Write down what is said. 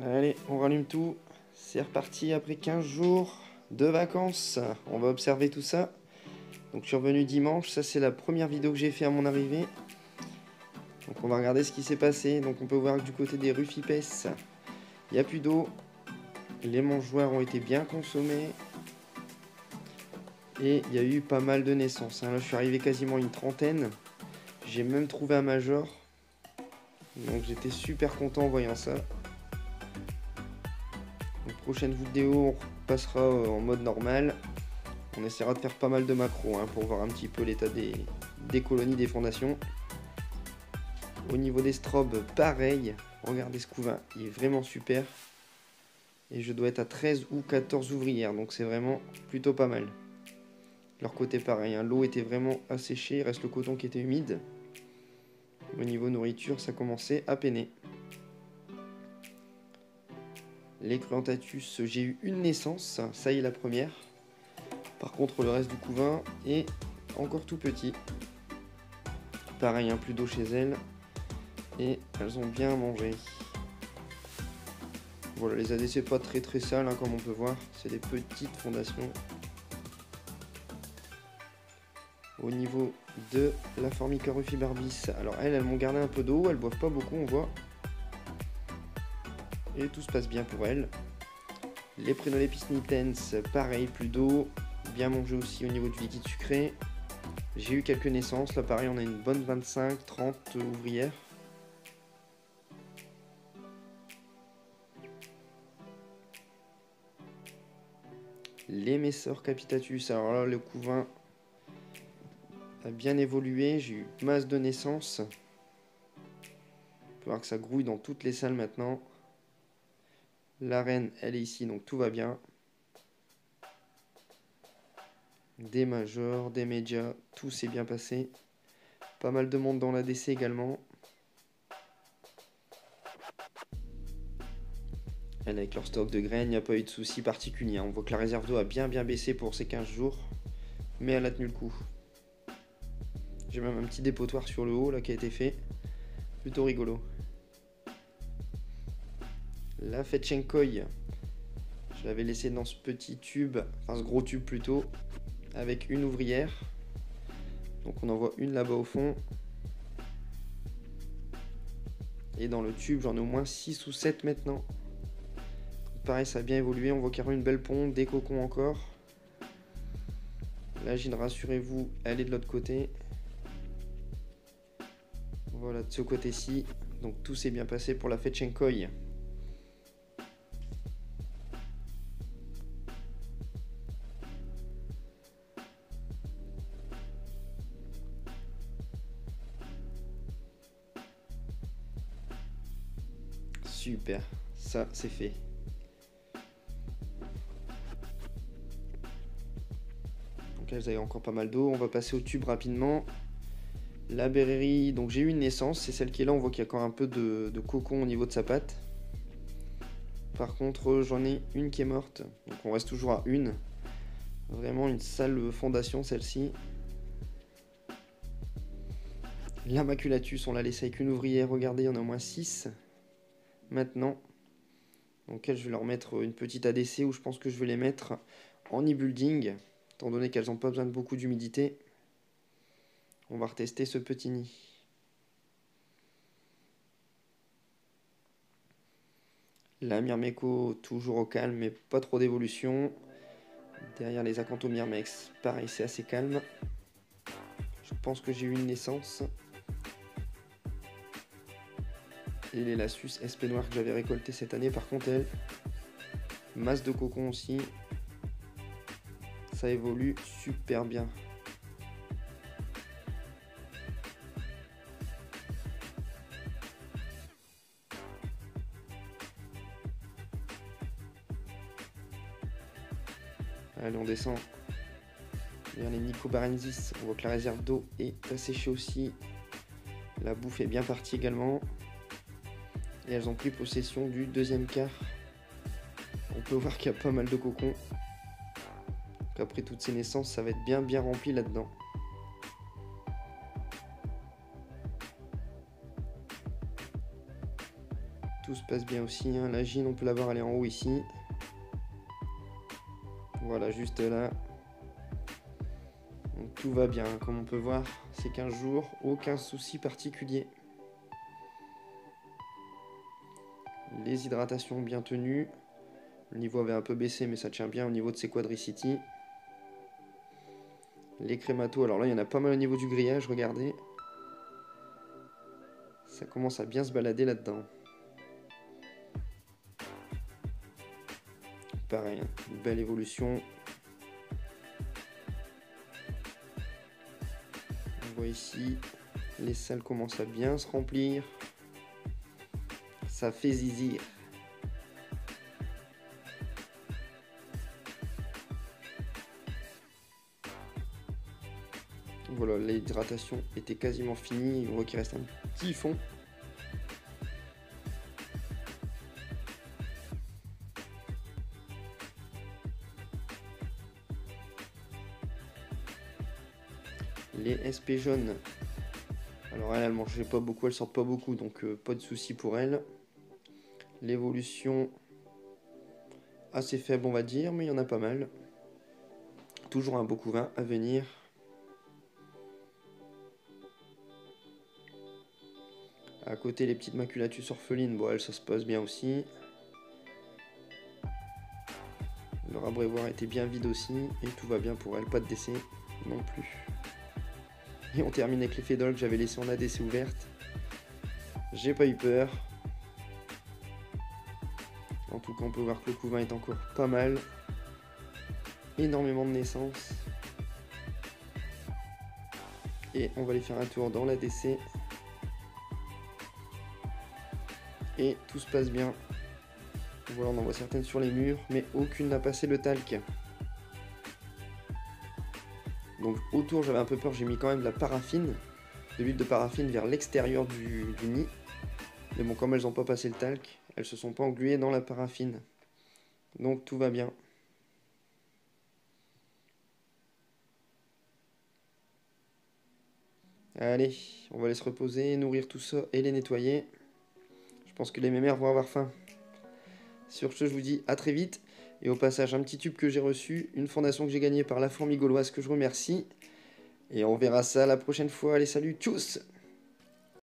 Allez, on rallume tout. C'est reparti après 15 jours de vacances. On va observer tout ça. Donc je suis revenu dimanche. Ça c'est la première vidéo que j'ai fait à mon arrivée. Donc on va regarder ce qui s'est passé. Donc on peut voir que du côté des Rufipes, il n'y a plus d'eau. Les mangeoires ont été bien consommés. Et il y a eu pas mal de naissances. Là je suis arrivé quasiment une trentaine. J'ai même trouvé un major. Donc j'étais super content en voyant ça. Donc, prochaine vidéo, on passera en mode normal. On essaiera de faire pas mal de macros pour voir un petit peu l'état des colonies, des fondations. Au niveau des strobes, pareil. Regardez ce couvain, il est vraiment super. Et je dois être à 13 ou 14 ouvrières, donc c'est vraiment plutôt pas mal. Leur côté pareil, l'eau était vraiment asséchée, il reste le coton qui était humide. Au niveau nourriture, ça commençait à peiner. Les Cruentatus, j'ai eu une naissance, ça y est la première. Par contre, le reste du couvain est encore tout petit. Pareil, plus d'eau chez elles. Et elles ont bien mangé. Voilà, les ADC pas très sales, comme on peut voir. C'est des petites fondations. Au niveau de la Formica rufibarbis, alors elles m'ont gardé un peu d'eau. Elles boivent pas beaucoup, on voit. Et tout se passe bien pour elles. Les Prenolepis nitens, pareil, plus d'eau. Bien mangé aussi au niveau du liquide sucré. J'ai eu quelques naissances. Là, pareil, on a une bonne 25-30 ouvrières. Les Messor capitatus, alors là, le couvain a bien évolué. J'ai eu masse de naissances. On peut voir que ça grouille dans toutes les salles maintenant. La reine, elle est ici, donc tout va bien. Des majors, des médias, tout s'est bien passé. Pas mal de monde dans l'ADC également. Elle, avec leur stock de graines, il n'y a pas eu de soucis particuliers. On voit que la réserve d'eau a bien baissé pour ces 15 jours. Mais elle a tenu le coup. J'ai même un petit dépotoir sur le haut là qui a été fait. Plutôt rigolo. La Fetchenkoi, je l'avais laissé dans ce petit tube, enfin ce gros tube plutôt, avec une ouvrière. Donc on en voit une là-bas au fond. Et dans le tube, j'en ai au moins 6 ou 7 maintenant. Donc pareil, ça a bien évolué. On voit qu'il y a une belle ponte, des cocons encore. La Gine, rassurez-vous, elle est de l'autre côté. Voilà, de ce côté-ci. Donc tout s'est bien passé pour la Fetchenkoi. Super, ça c'est fait. Donc là, vous avez encore pas mal d'eau. On va passer au tube rapidement. La Berrerie, donc j'ai eu une naissance, c'est celle qui est là. On voit qu'il y a encore un peu de cocon au niveau de sa patte. Par contre, j'en ai une qui est morte. Donc on reste toujours à une. Vraiment une sale fondation celle-ci. La Maculatus, on l'a laissé avec une ouvrière. Regardez, il y en a au moins 6 maintenant. Donc elles, je vais leur mettre une petite ADC où je pense que je vais les mettre en e-building, étant donné qu'elles n'ont pas besoin de beaucoup d'humidité. On va retester ce petit nid. La Myrmeco, toujours au calme, mais pas trop d'évolution. Derrière les Acanthomirmex, pareil, c'est assez calme. Je pense que j'ai eu une naissance. Et les Lassus SP Noir que j'avais récolté cette année, par contre, elle, masse de cocon aussi. Ça évolue super bien. Allez, on descend vers les Nicobarensis. On voit que la réserve d'eau est asséchée aussi. La bouffe est bien partie également. Et elles ont pris possession du deuxième quart. On peut voir qu'il y a pas mal de cocons. Après toutes ces naissances, ça va être bien rempli là-dedans. Tout se passe bien aussi, hein. La gine, on peut la voir, elle est en haut ici. Voilà, juste là. Donc, tout va bien, comme on peut voir, c'est 15 jours, aucun souci particulier. Les hydratations bien tenues. Le niveau avait un peu baissé, mais ça tient bien au niveau de ces quadricities. Les crématos, alors là, il y en a pas mal au niveau du grillage, regardez. Ça commence à bien se balader là-dedans. Pareil, hein, une belle évolution. On voit ici, les salles commencent à bien se remplir. Ça fait zizir. Voilà, l'hydratation était quasiment finie. On voit qu'il reste un petit fond. Les SP jaunes. Alors elle mangeait pas beaucoup, elle sort pas beaucoup, donc pas de souci pour elle. L'évolution assez faible on va dire, mais il y en a pas mal. Toujours un beau couvain à venir. À côté les petites maculatus orphelines, bon elles ça se passe bien aussi. Leur abreuvoir était bien vide aussi, et tout va bien pour elle, pas de décès non plus. Et on termine avec les fédoles que j'avais laissé en ADC ouverte. J'ai pas eu peur. En tout cas, on peut voir que le couvain est encore pas mal. Énormément de naissances. Et on va aller faire un tour dans l'ADC. Et tout se passe bien. Voilà, on en voit certaines sur les murs, mais aucune n'a passé le talc. Donc autour, j'avais un peu peur, j'ai mis quand même de la paraffine, de l'huile de paraffine vers l'extérieur du nid. Mais bon, comme elles n'ont pas passé le talc, elles se sont pas engluées dans la paraffine. Donc tout va bien. Allez, on va aller se reposer, nourrir tout ça et les nettoyer. Je pense que les mémères vont avoir faim. Sur ce, je vous dis à très vite. Et au passage, un petit tube que j'ai reçu, une fondation que j'ai gagnée par la fourmi gauloise que je remercie. Et on verra ça la prochaine fois. Allez, salut, tchuss!